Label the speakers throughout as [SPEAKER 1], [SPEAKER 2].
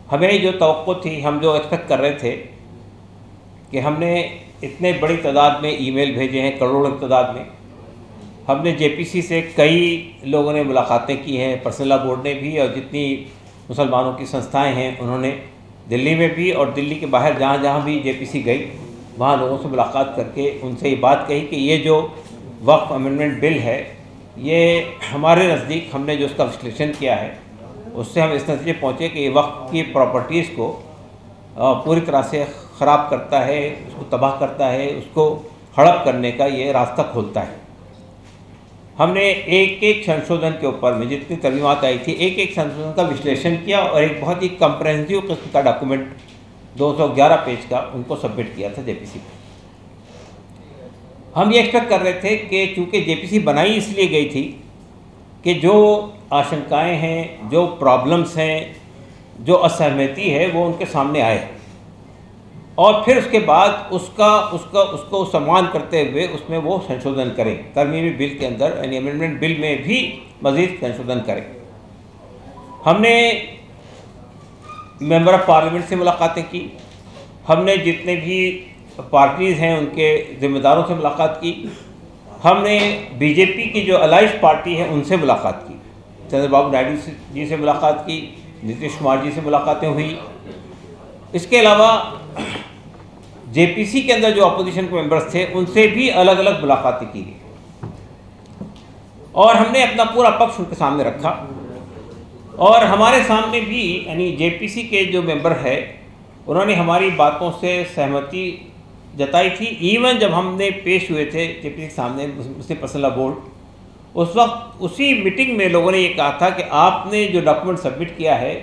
[SPEAKER 1] हमें जो तवक्को थी, हम जो एक्सपेक्ट कर रहे थे कि हमने इतने बड़ी तादाद में ईमेल भेजे हैं, करोड़ों की तादाद में। हमने जेपीसी से कई लोगों ने मुलाकातें की हैं, पर्सनल लॉ बोर्ड ने भी, और जितनी मुसलमानों की संस्थाएं हैं उन्होंने दिल्ली में भी और दिल्ली के बाहर जहाँ जहाँ भी जेपीसी गई वहाँ लोगों से मुलाकात करके उनसे ये बात कही कि ये जो वक्फ अमेंडमेंट बिल है, ये हमारे नज़दीक, हमने जो उसका विश्लेषण किया है उससे हम इस नतीजे पहुँचे कि ये वक्फ की प्रॉपर्टीज़ को पूरी तरह से ख़राब करता है, उसको तबाह करता है, उसको हड़प करने का ये रास्ता खोलता है। हमने एक एक संशोधन के ऊपर में जितनी तरमीमात आई थी, एक एक संशोधन का विश्लेषण किया और एक बहुत ही कंप्रहेंसिव किस्म का डॉक्यूमेंट 211 पेज का उनको सबमिट किया था जेपीसी पे। हम ये एक्सपेक्ट कर रहे थे कि चूँकि जेपीसी बनाई इसलिए गई थी कि जो आशंकाएं हैं, जो प्रॉब्लम्स हैं, जो असहमति है वो उनके सामने आए और फिर उसके बाद उसको सम्मान करते हुए उसमें वो संशोधन करें, तरमीमी बिल के अंदर यानी अमेंडमेंट बिल में भी मज़ीद संशोधन करें। हमने मेंबर ऑफ़ पार्लियामेंट से मुलाकातें की, हमने जितने भी पार्टीज़ हैं उनके ज़िम्मेदारों से मुलाकात की, हमने बीजेपी की जो अलाइज पार्टी है उनसे मुलाकात की, चंद्रबाबू नायडू जी से मुलाकात की, नीतीश कुमार जी से मुलाकातें हुई। इसके अलावा जेपीसी के अंदर जो अपोजिशन के मेंबर्स थे उनसे भी अलग अलग मुलाकातें की गई और हमने अपना पूरा पक्ष उनके सामने रखा और हमारे सामने भी यानी जेपीसी के जो मेंबर है उन्होंने हमारी बातों से सहमति जताई थी। इवन जब हमने पेश हुए थे जेपीसी के सामने मुस्लिम पर्सनल लॉ बोर्ड, उस वक्त उसी मीटिंग में लोगों ने ये कहा था कि आपने जो डॉक्यूमेंट सबमिट किया है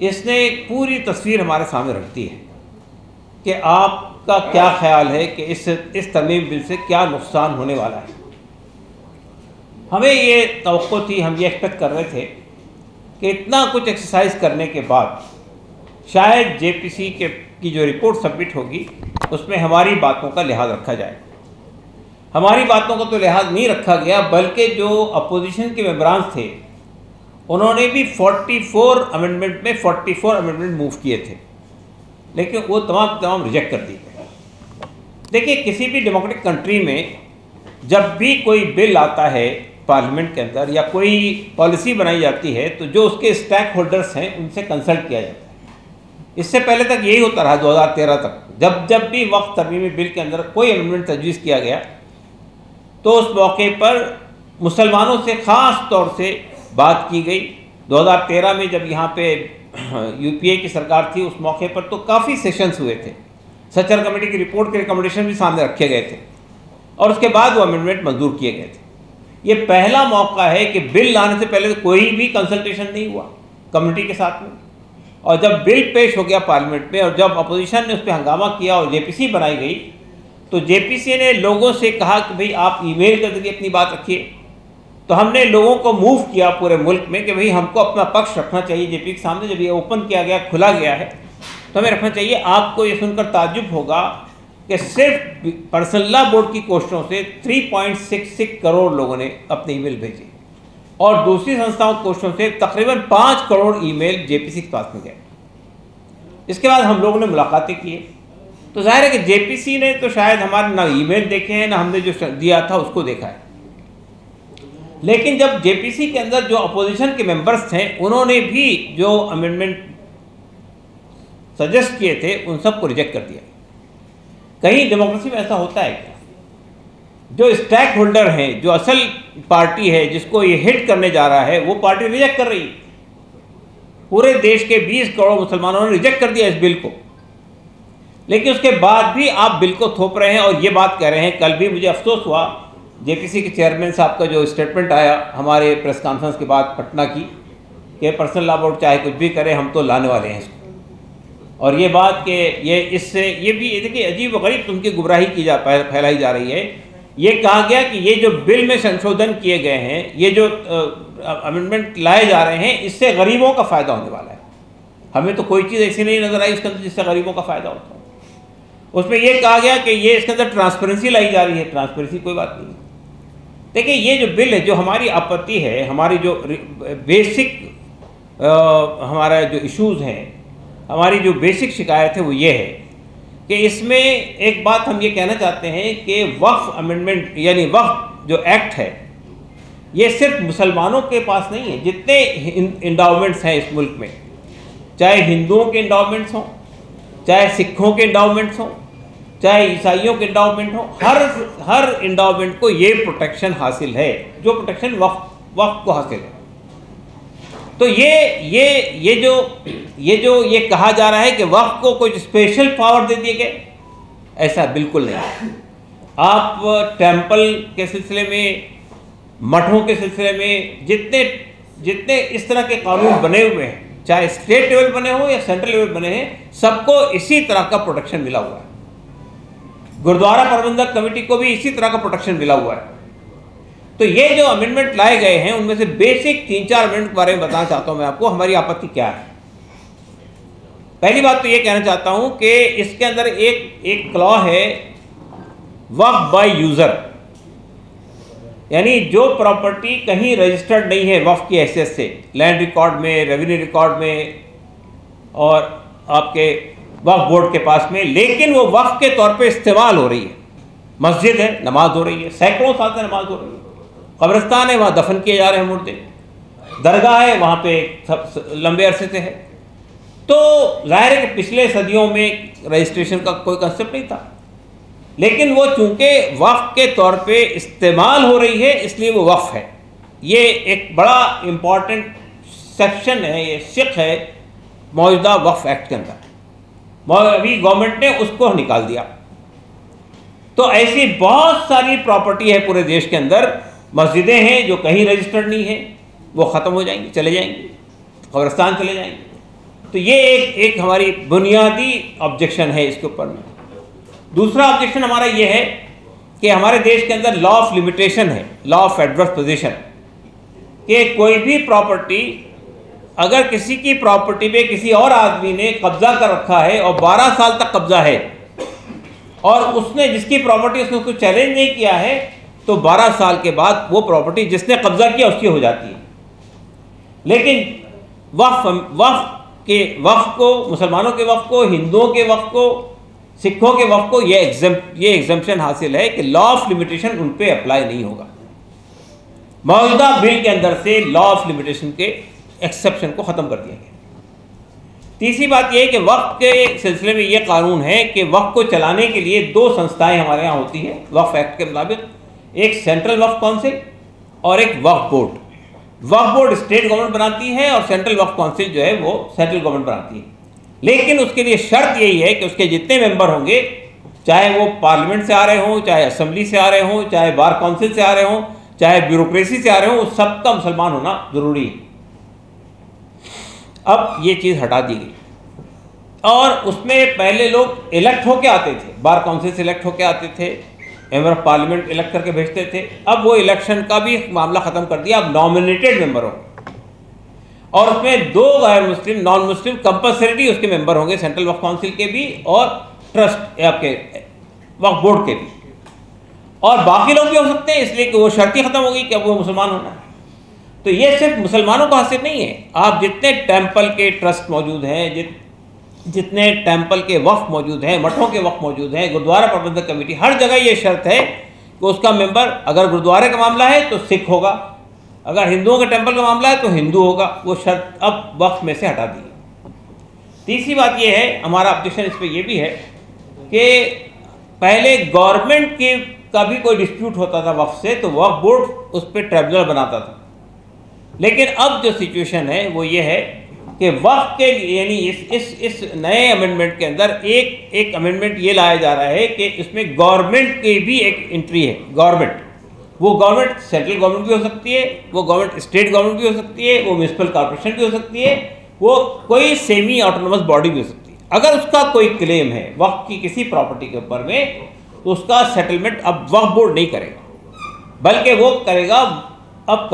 [SPEAKER 1] इसने एक पूरी तस्वीर हमारे सामने रखती है कि आपका क्या ख्याल है कि इस तरमीम बिल से क्या नुकसान होने वाला है। हमें ये तवक्को थी, हम ये एक्सपेक्ट कर रहे थे कि इतना कुछ एक्सरसाइज करने के बाद शायद जेपीसी की जो रिपोर्ट सबमिट होगी उसमें हमारी बातों का लिहाज रखा जाए। हमारी बातों का तो लिहाज नहीं रखा गया, बल्कि जो अपोजिशन के मेंबरान थे उन्होंने भी 44 अमेंडमेंट में 44 अमेंडमेंट मूव किए थे, लेकिन वो तमाम रिजेक्ट कर दिए गए। देखिए, किसी भी डेमोक्रेटिक कंट्री में जब भी कोई बिल आता है पार्लियामेंट के अंदर या कोई पॉलिसी बनाई जाती है तो जो उसके स्टेक होल्डर्स हैं उनसे कंसल्ट किया जाता है। इससे पहले तक यही होता रहा, 2013 तक जब भी वक्त तरमीमी बिल के अंदर कोई अमेंडमेंट तजवीज़ किया गया तो उस मौके पर मुसलमानों से ख़ास तौर से बात की गई। 2013 में जब यहाँ पे यूपीए की सरकार थी उस मौके पर तो काफ़ी सेशंस हुए थे, सचर कमेटी की रिपोर्ट के रिकमेंडेशन भी सामने रखे गए थे और उसके बाद वो अमेंडमेंट मंजूर किए गए थे। ये पहला मौका है कि बिल लाने से पहले कोई भी कंसल्टेशन नहीं हुआ कम्युनिटी के साथ में, और जब बिल पेश हो गया पार्लियामेंट में और जब अपोजिशन ने उस पर हंगामा किया और जेपीसी बनाई गई तो जेपीसी ने लोगों से कहा कि भाई आप ईमेल के जरिए अपनी बात रखिए। तो हमने लोगों को मूव किया पूरे मुल्क में कि भाई हमको अपना पक्ष रखना चाहिए जेपी के सामने। जब ये ओपन किया गया, खुला गया है, तो हमें रखना चाहिए। आपको ये सुनकर ताज्जुब होगा कि सिर्फ पर्सनल लॉ बोर्ड की कोशिशों से 3.66 करोड़ लोगों ने अपने ईमेल भेजे और दूसरी संस्थाओं की कोशिशों से तकरीबन 5 करोड़ ईमेल जेपीसी के पास में गए। इसके बाद हम लोगों ने मुलाकातें की, तो जाहिर है कि जेपीसी ने तो शायद हमारे ना ईमेल देखे हैं ना हमने जो दिया था उसको देखा है, लेकिन जब जेपीसी के अंदर जो अपोजिशन के मेंबर्स थे उन्होंने भी जो अमेंडमेंट सजेस्ट किए थे उन सब को रिजेक्ट कर दिया। कहीं डेमोक्रेसी में ऐसा होता है क्या? जो स्टेक होल्डर हैं, जो असल पार्टी है जिसको ये हिट करने जा रहा है, वो पार्टी रिजेक्ट कर रही है। पूरे देश के 20 करोड़ मुसलमानों ने रिजेक्ट कर दिया इस बिल को, लेकिन उसके बाद भी आप बिल को थोप रहे हैं और ये बात कह रहे हैं। कल भी मुझे अफसोस हुआ जेपीसी के चेयरमैन साहब का जो स्टेटमेंट आया हमारे प्रेस कॉन्फ्रेंस के बाद पटना की, कि पर्सनल लॉ बोर्ड चाहे कुछ भी करे हम तो लाने वाले हैं इसको। और ये बात कि ये भी देखिए अजीब व गरीब उनकी गुमराही फैलाई जा रही है। ये कहा गया कि ये जो बिल में संशोधन किए गए हैं, ये जो अमेंडमेंट लाए जा रहे हैं, इससे गरीबों का फ़ायदा होने वाला है। हमें तो कोई चीज़ ऐसी नहीं नज़र आई इसके अंदर जिससे गरीबों का फ़ायदा होता है। उसमें यह कहा गया कि ये इसके अंदर ट्रांसपेरेंसी लाई जा रही है। ट्रांसपेरेंसी कोई बात नहीं है। देखिए, ये जो बिल है, जो हमारी आपत्ति है, हमारी जो बेसिक हमारा जो इश्यूज़ हैं हमारी जो बेसिक शिकायत है वो ये है कि इसमें एक बात हम ये कहना चाहते हैं कि वक्फ अमेंडमेंट यानी वक्फ जो एक्ट है ये सिर्फ मुसलमानों के पास नहीं है। जितने इंडाउमेंट्स हैं इस मुल्क में, चाहे हिंदुओं के इंडाउमेंट्स हों, चाहे सिखों के इंडाउमेंट्स हों, चाहे ईसाइयों के इंडाउमेंट हों, हर इंडाउमेंट को ये प्रोटेक्शन हासिल है जो प्रोटेक्शन वक्फ को हासिल है। तो ये कहा जा रहा है कि वक्फ को कुछ स्पेशल पावर दे दिए गए, ऐसा बिल्कुल नहीं। आप टेंपल के सिलसिले में, मठों के सिलसिले में जितने इस तरह के कानून बने हुए हैं, चाहे स्टेट लेवल बने हो या सेंट्रल लेवल बने हैं, सबको इसी तरह का प्रोटेक्शन मिला हुआ है। गुरुद्वारा प्रबंधक कमेटी को भी इसी तरह का प्रोटेक्शन मिला हुआ है। तो ये जो अमेंडमेंट लाए गए हैं उनमें से बेसिक 3-4 अमेंडमेंट के बारे में बताना चाहता हूं मैं आपको, हमारी आपत्ति क्या है। पहली बात तो ये कहना चाहता हूं कि इसके अंदर एक क्लॉज है वक्फ बाय यूजर, यानी जो प्रॉपर्टी कहीं रजिस्टर्ड नहीं है वक्फ की हैसियत से, लैंड रिकॉर्ड में, रेवेन्यू रिकॉर्ड में और आपके वक्फ बोर्ड के पास में, लेकिन वो वक्फ के तौर पे इस्तेमाल हो रही है। मस्जिद है, नमाज हो रही है, सैकड़ों साल से नमाज हो रही है। कब्रिस्तान है, वहाँ दफन किए जा रहे हैं मुर्दे। दरगाह है, वहाँ पे लंबे अरसे से है। तो जाहिर है कि पिछले सदियों में रजिस्ट्रेशन का कोई कंसेप्ट नहीं था, लेकिन वो चूंकि वक्फ के तौर पे इस्तेमाल हो रही है इसलिए वो वक्फ है। ये एक बड़ा इम्पॉर्टेंट सेक्शन है, ये शिक है मौजूदा वक्फ एक्ट के अंदर। अभी गवर्नमेंट ने उसको निकाल दिया। तो ऐसी बहुत सारी प्रॉपर्टी है पूरे देश के अंदर, मस्जिदें हैं जो कहीं रजिस्टर्ड नहीं है, वो ख़त्म हो जाएंगी, चले जाएंगी, कब्रिस्तान चले जाएंगे। तो ये एक हमारी बुनियादी ऑब्जेक्शन है इसके ऊपर में। दूसरा ऑब्जेक्शन हमारा ये है कि हमारे देश के अंदर लॉ ऑफ लिमिटेशन है, लॉ ऑफ एडवर्स पोजीशन, कि कोई भी प्रॉपर्टी अगर किसी की प्रॉपर्टी पे किसी और आदमी ने कब्जा कर रखा है और 12 साल तक कब्जा है और उसने जिसकी प्रॉपर्टी उसने उसको चैलेंज नहीं किया है, तो 12 साल के बाद वो प्रॉपर्टी जिसने कब्जा किया उसकी हो जाती है। लेकिन वक्फ को, मुसलमानों के वक्फ को, हिंदुओं के वक्फ को, सिखों के वक्फ को ये एग्जम्पशन हासिल है कि लॉ ऑफ लिमिटेशन उन पे अप्लाई नहीं होगा। मौजूदा बिल के अंदर से लॉ ऑफ लिमिटेशन के एक्सेप्शन को ख़त्म कर दिया गया। तीसरी बात यह है कि वक्फ के सिलसिले में ये कानून है कि वक्फ को चलाने के लिए 2 संस्थाएं हमारे यहाँ होती हैं वक्फ एक्ट के मुताबिक, एक सेंट्रल वक्फ काउंसिल और एक वक्फ बोर्ड। वक्फ बोर्ड स्टेट गवर्नमेंट बनाती है और सेंट्रल वक्फ काउंसिल जो है वो सेंट्रल गवर्नमेंट बनाती है। लेकिन उसके लिए शर्त यही है कि उसके जितने मेंबर होंगे, चाहे वो पार्लियामेंट से आ रहे हों, चाहे असेंबली से आ रहे हों, चाहे बार काउंसिल से आ रहे हों, चाहे ब्यूरोक्रेसी से आ रहे हों, सबका मुसलमान होना ज़रूरी है। अब ये चीज़ हटा दी गई और उसमें पहले लोग इलेक्ट होके आते थे, बार काउंसिल से इलेक्ट होके आते थे, मेंबर ऑफ पार्लियामेंट इलेक्ट करके भेजते थे। अब वो इलेक्शन का भी मामला ख़त्म कर दिया, अब नॉमिनेटेड मेंबर होंगे और उसमें 2 गैर मुस्लिम, नॉन मुस्लिम कंपल्सरी उसके मेंबर होंगे, सेंट्रल वक्फ काउंसिल के भी और ट्रस्ट आपके वक्फ बोर्ड के भी, और बाकी लोग भी हो सकते हैं, इसलिए कि वो शर्त ही ख़त्म हो गई कि अब वो मुसलमान होना है। तो ये सिर्फ मुसलमानों का हासिल नहीं है, आप जितने टेंपल के ट्रस्ट मौजूद हैं, जितने टेंपल के वक्फ मौजूद हैं, मठों के वक्फ मौजूद हैं, गुरुद्वारा प्रबंधक कमेटी, हर जगह ये शर्त है कि उसका मेंबर अगर गुरुद्वारे का मामला है तो सिख होगा, अगर हिंदुओं के टेंपल का मामला है तो हिंदू होगा। वो शर्त अब वक्फ में से हटा दी है। तीसरी बात ये है, हमारा ऑब्जेक्शन इस पर यह भी है कि पहले गवर्नमेंट का भी कोई डिस्प्यूट होता था वक्फ से तो वक्फ बोर्ड उस पर ट्रिब्यूनल बनाता था, लेकिन अब जो सिचुएशन है वो ये है कि वक्फ के यानी इस नए अमेंडमेंट के अंदर एक अमेंडमेंट ये लाया जा रहा है कि इसमें गवर्नमेंट की भी एक एंट्री है। वो गवर्नमेंट सेंट्रल गवर्नमेंट भी हो सकती है, वो गवर्नमेंट स्टेट गवर्नमेंट भी हो सकती है, वो म्यूनसिपल कॉर्पोरेशन भी हो सकती है, वो कोई सेमी ऑटोनोमस बॉडी भी हो सकती है। अगर उसका कोई क्लेम है वक्फ की किसी प्रॉपर्टी के ऊपर में, तो उसका सेटलमेंट अब वक्फ बोर्ड नहीं करेगा, बल्कि वो करेगा अब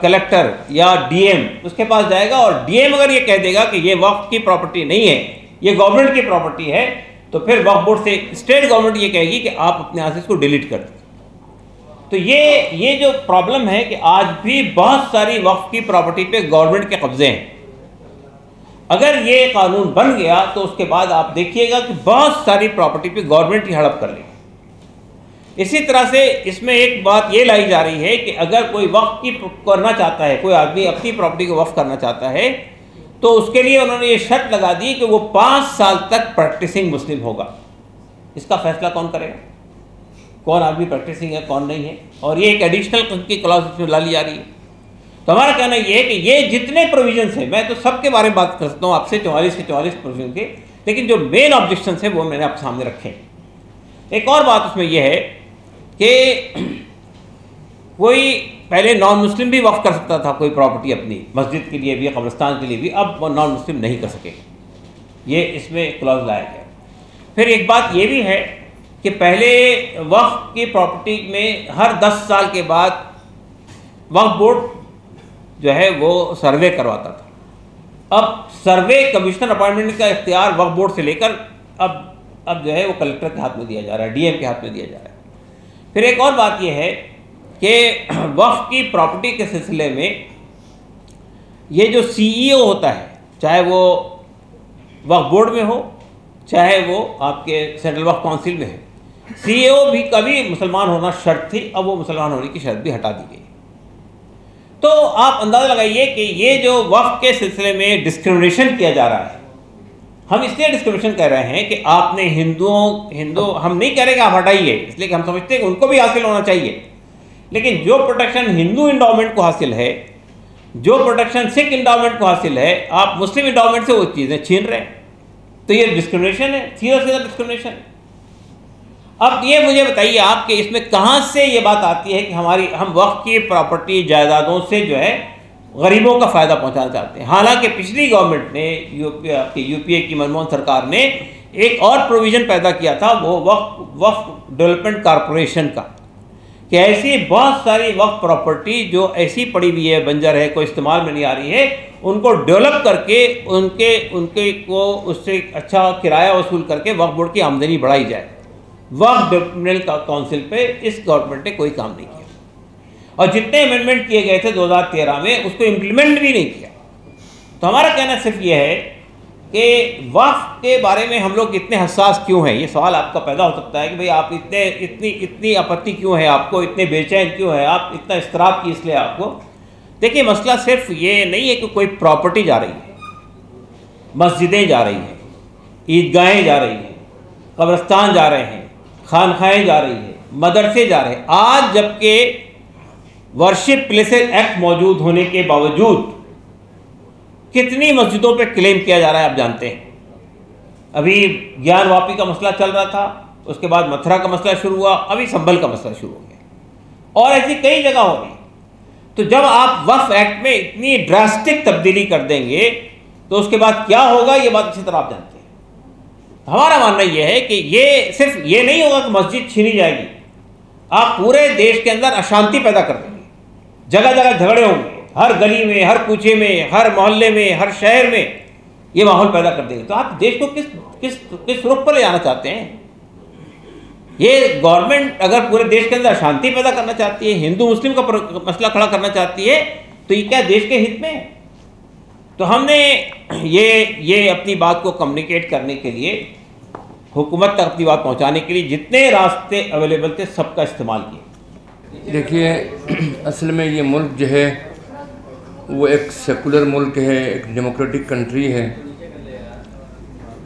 [SPEAKER 1] कलेक्टर या डीएम उसके पास जाएगा, और डीएम अगर ये कह देगा कि ये वक्फ की प्रॉपर्टी नहीं है, ये गवर्नमेंट की प्रॉपर्टी है, तो फिर वक्फ बोर्ड से स्टेट गवर्नमेंट ये कहेगी कि आप अपने यहाँ से इसको डिलीट कर दें। तो ये जो प्रॉब्लम है कि आज भी बहुत सारी वक्फ की प्रॉपर्टी पे गवर्नमेंट के कब्जे हैं। अगर ये कानून बन गया तो उसके बाद आप देखिएगा कि बहुत सारी प्रॉपर्टी पे गवर्नमेंट ही हड़प कर लेगी। इसी तरह से इसमें एक बात ये लाई जा रही है कि अगर कोई वक्फ की करना चाहता है, कोई आदमी अपनी प्रॉपर्टी को वक्फ करना चाहता है, तो उसके लिए उन्होंने ये शर्त लगा दी कि वो 5 साल तक प्रैक्टिसिंग मुस्लिम होगा। इसका फैसला कौन करेगा, कौन आदमी प्रैक्टिसिंग है कौन नहीं है, और ये एक एडिशनल की क्लॉज इसमें ला ली जा रही है। तो हमारा कहना ये है कि ये जितने प्रोविजंस हैं, मैं तो सबके बारे में बात कर सकता हूँ आपसे, 44 के 44 प्रोविजन के, लेकिन जो मेन ऑब्जेक्शन है वो मैंने आपके सामने रखे हैं। एक और बात उसमें यह है कि कोई पहले नॉन मुस्लिम भी वक्फ कर सकता था कोई प्रॉपर्टी अपनी, मस्जिद के लिए भी, कब्रिस्तान के लिए भी, अब वो नॉन मुस्लिम नहीं कर सके, ये इसमें क्लॉज लाया गया। फिर एक बात ये भी है कि पहले वक्फ की प्रॉपर्टी में हर 10 साल के बाद वक्फ बोर्ड जो है वो सर्वे करवाता था। अब सर्वे कमिश्नर अपॉइंटमेंट का इख्तियार वक्फ बोर्ड से लेकर अब जो है वो कलेक्टर के हाथ में दिया जा रहा है, डीएम के हाथ में दिया जा रहा है। फिर एक और बात ये है कि वक्फ की प्रॉपर्टी के सिलसिले में ये जो सीईओ होता है, चाहे वो वक्फ बोर्ड में हो चाहे वो आपके सेंट्रल वक्फ काउंसिल में है, सीईओ भी कभी मुसलमान होना शर्त थी, अब वो मुसलमान होने की शर्त भी हटा दी गई। तो आप अंदाज़ा लगाइए कि ये जो वक्फ के सिलसिले में डिस्क्रिमिनेशन किया जा रहा है, हम इसलिए डिस्क्रिमिनेशन कर रहे हैं कि आपने हिंदू हम नहीं कह रहे कि आप हटाइए, इसलिए कि हम समझते हैं कि उनको भी हासिल होना चाहिए, लेकिन जो प्रोटेक्शन हिंदू इंडोमेंट को हासिल है, जो प्रोटेक्शन सिख इंडोमेंट को हासिल है, आप मुस्लिम इंडोमेंट से वो चीज़ें छीन रहे हैं। तो ये डिस्क्रिमिनेशन है, सीधा सीधा डिस्क्रिमिनेशन है। अब ये मुझे बताइए आप कि इसमें कहाँ से ये बात आती है कि हम वक्फ की प्रॉपर्टी जायदादों से जो है गरीबों का फ़ायदा पहुँचाना चाहते हैं। हालांकि पिछली गवर्नमेंट ने यूपीए की मनमोहन सरकार ने एक और प्रोविज़न पैदा किया था, वो वक्फ डेवलपमेंट कॉरपोरेशन का, कि ऐसी बहुत सारी वक्फ प्रॉपर्टी जो ऐसी पड़ी हुई है, बंजर है, कोई इस्तेमाल में नहीं आ रही है, उनको डेवलप करके उनके को उससे अच्छा किराया वसूल करके वक्फ बोर्ड की आमदनी बढ़ाई जाए। वक्फ डेवलपमेंट काउंसिल पे इस गवर्नमेंट ने कोई काम नहीं किया, और जितने अमेंडमेंट किए गए थे 2013 में उसको इम्प्लीमेंट भी नहीं किया। तो हमारा कहना सिर्फ ये है कि वक्फ के बारे में हम लोग इतने हसास क्यों हैं, ये सवाल आपका पैदा हो सकता है कि भाई आप इतनी आपत्ति क्यों है, आपको इतने बेचैन क्यों है, आप इतना इस्तराब की इसलिए आपको। देखिए मसला सिर्फ ये नहीं है कि कोई प्रॉपर्टी जा रही है, मस्जिदें जा रही हैं, ईदगाहें जा रही हैं, कब्रिस्तान जा रहे हैं, खानखाएँ जा रही हैं, मदरसे जा रहे हैं। आज जबकि वर्शिप प्लेसेस एक्ट मौजूद होने के बावजूद कितनी मस्जिदों पे क्लेम किया जा रहा है आप जानते हैं। अभी ज्ञानवापी का मसला चल रहा था, उसके बाद मथुरा का मसला शुरू हुआ, अभी संभल का मसला शुरू हो गया, और ऐसी कई जगह हो गई। तो जब आप वक्फ एक्ट में इतनी ड्रास्टिक तब्दीली कर देंगे तो उसके बाद क्या होगा, ये बात अच्छी तरह आप जानते हैं। हमारा मानना यह है कि ये सिर्फ ये नहीं होगा कि मस्जिद छीनी जाएगी, आप पूरे देश के अंदर अशांति पैदा कर देंगे, जगह जगह झगड़े होंगे, हर गली में, हर कूचे में, हर मोहल्ले में, हर शहर में ये माहौल पैदा कर देंगे। तो आप देश को किस रुख पर ले जाना चाहते हैं? ये गवर्नमेंट अगर पूरे देश के अंदर अशांति पैदा करना चाहती है, हिंदू मुस्लिम का मसला खड़ा करना चाहती है, तो ये क्या देश के हित में है? तो हमने ये अपनी बात को कम्युनिकेट करने के लिए, हुकूमत तक अपनी बात पहुंचाने के लिए जितने रास्ते अवेलेबल थे सबका इस्तेमाल किया।
[SPEAKER 2] देखिए, असल में ये मुल्क जो है वो एक सेकुलर मुल्क है, एक डेमोक्रेटिक कंट्री है।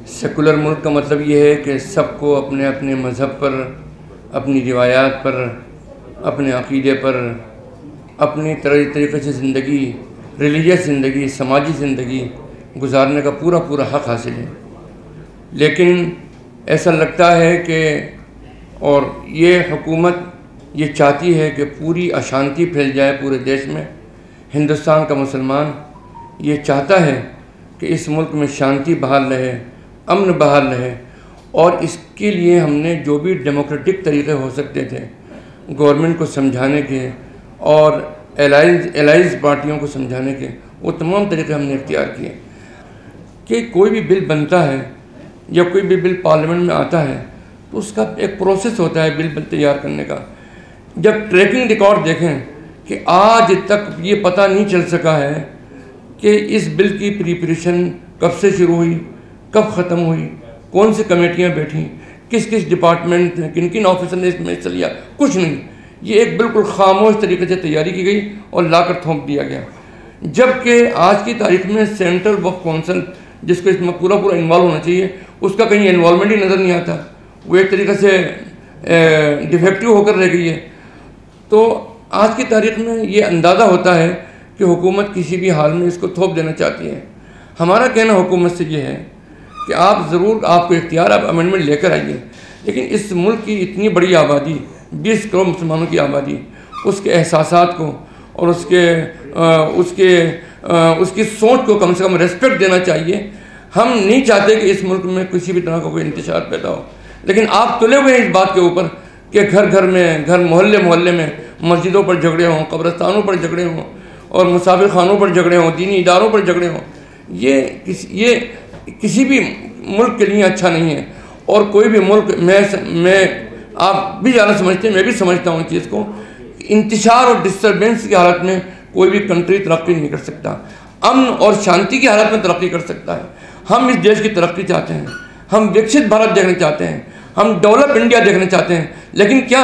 [SPEAKER 2] सेकुलर मुल्क का मतलब ये है कि सबको अपने अपने मज़हब पर, अपनी रिवायात पर, अपने अक़ीदे पर, अपनी तरीक़े से ज़िंदगी, रिलीजियस ज़िंदगी, समाजी ज़िंदगी गुजारने का पूरा पूरा हक़ हासिल है। लेकिन ऐसा लगता है कि और ये हुकूमत ये चाहती है कि पूरी अशांति फैल जाए पूरे देश में। हिंदुस्तान का मुसलमान ये चाहता है कि इस मुल्क में शांति बहाल रहे, अमन बहाल रहे, और इसके लिए हमने जो भी डेमोक्रेटिक तरीक़े हो सकते थे गवर्नमेंट को समझाने के और एलाइज पार्टियों को समझाने के, वो तमाम तरीक़े हमने इख्तियार किए। कि कोई भी बिल बनता है या कोई भी बिल पार्लियामेंट में आता है तो उसका एक प्रोसेस होता है बिल तैयार करने का। जब ट्रैकिंग रिकॉर्ड देखें कि आज तक ये पता नहीं चल सका है कि इस बिल की प्रिपरेशन कब से शुरू हुई, कब ख़त्म हुई, कौन सी कमेटियाँ बैठी, किस किस डिपार्टमेंट ने, किन किन ऑफिसर ने इसमें हिस्सा लिया, कुछ नहीं। ये एक बिल्कुल खामोश तरीके से तैयारी की गई और लाकर थोप दिया गया। जबकि आज की तारीख में सेंट्रल वक्फ काउंसिल, जिसको इसमें पूरा इन्वॉल्व होना चाहिए, उसका कहीं इन्वॉल्वमेंट ही नज़र नहीं आता। वो एक तरीके से डिफेक्टिव होकर रह गई है। तो आज की तारीख में ये अंदाज़ा होता है कि हुकूमत किसी भी हाल में इसको थोप देना चाहती है। हमारा कहना हुकूमत से ये है कि आप ज़रूर, आपको इख्तियार, आप अमेंडमेंट लेकर आइए, लेकिन इस मुल्क की इतनी बड़ी आबादी, 20 करोड़ मुसलमानों की आबादी, उसके एहसासात को और उसकी सोच को कम से कम रेस्पेक्ट देना चाहिए। हम नहीं चाहते कि इस मुल्क में किसी भी तरह का कोई इंतशार पैदा हो, लेकिन आप तुले हुए हैं इस बात के ऊपर कि घर मोहल्ले में मस्जिदों पर झगड़े हों, कब्रस्तानों पर झगड़े हों और मुसाफिर खानों पर झगड़े हों, दीनी इदारों पर झगड़े हों। ये किसी भी मुल्क के लिए अच्छा नहीं है। और कोई भी मुल्क, मैं आप भी ज़्यादा समझते हैं, मैं भी समझता हूँ इस चीज़ को, इंतशार और डिस्टर्बेंस की हालत में कोई भी कंट्री तरक्की नहीं कर सकता। अमन और शांति की हालत में तरक्की कर सकता है। हम इस देश की तरक्की चाहते हैं, हम विकसित भारत देखना चाहते हैं, हम डेवलप इंडिया देखना चाहते हैं, लेकिन क्या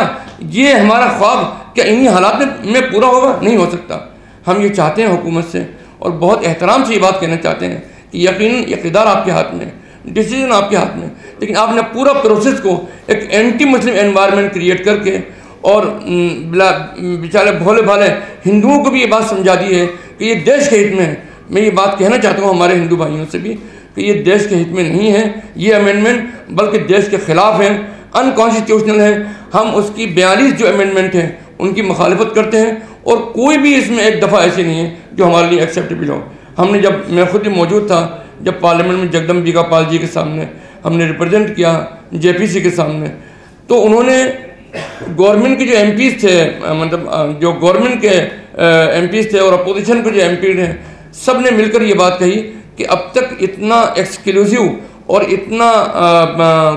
[SPEAKER 2] ये हमारा ख्वाब क्या इन्हीं हालात में पूरा होगा? नहीं हो सकता। हम ये चाहते हैं हुकूमत से, और बहुत एहतराम से ये बात कहना चाहते हैं कि यकीनन इक़्तिदार आपके हाथ में, डिसीजन आपके हाथ में, लेकिन आपने पूरा प्रोसेस को एक एंटी मुस्लिम एनवायरनमेंट क्रिएट करके और बेचारे भोले भाले हिंदुओं को भी ये बात समझा दी है कि ये देश के हित में है। मैं ये बात कहना चाहता हूँ हमारे हिंदू भाइयों से भी कि ये देश के हित में नहीं है ये अमेंडमेंट, बल्कि देश के ख़िलाफ़ है, अनकॉन्स्टिट्यूशनल है। हम उसकी 42 जो अमेंडमेंट हैं उनकी मुखालिफत करते हैं, और कोई भी इसमें एक दफ़ा ऐसी नहीं है जो हमारे लिए एक्सेप्टेबल हो। मैं खुद ही मौजूद था जब पार्लियामेंट में जगदम्बिका पाल जी के सामने हमने रिप्रेजेंट किया, JPC के सामने, तो उन्होंने गवर्नमेंट के जो MPs थे, मतलब जो गवर्नमेंट के MPs थे और अपोजिशन के जो MP हैं, सब ने मिलकर ये बात कही कि अब तक इतना एक्सक्लूसिव और इतना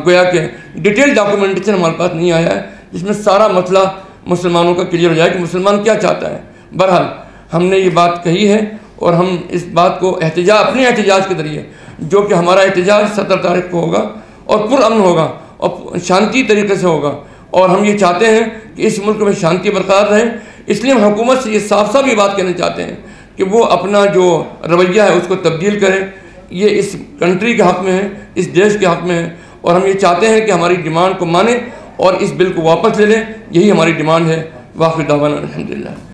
[SPEAKER 2] गोया के डिटेल डॉक्यूमेंटेशन हमारे पास नहीं आया है जिसमें सारा मसला मुसलमानों का क्लियर हो जाए कि मुसलमान क्या चाहता है। बहरहाल हमने ये बात कही है, और हम इस बात को अपने एहतजाज के ज़रिए, जो कि हमारा एहतजाज 17 तारीख को होगा और पुरअमन होगा और शांति तरीके से होगा, और हम ये चाहते हैं कि इस मुल्क में शांति बरकरार रहे। इसलिए हम हुकूमत से ये साफ साफ ये बात कहना चाहते हैं कि वो अपना जो रवैया है उसको तब्दील करें। ये इस कंट्री के हक़ में है, इस देश के हक़ में है, और हम ये चाहते हैं कि हमारी डिमांड को माने और इस बिल को वापस ले लें। यही हमारी डिमांड है। वाक़िअ दावाना अल्हम्दुलिल्लाह।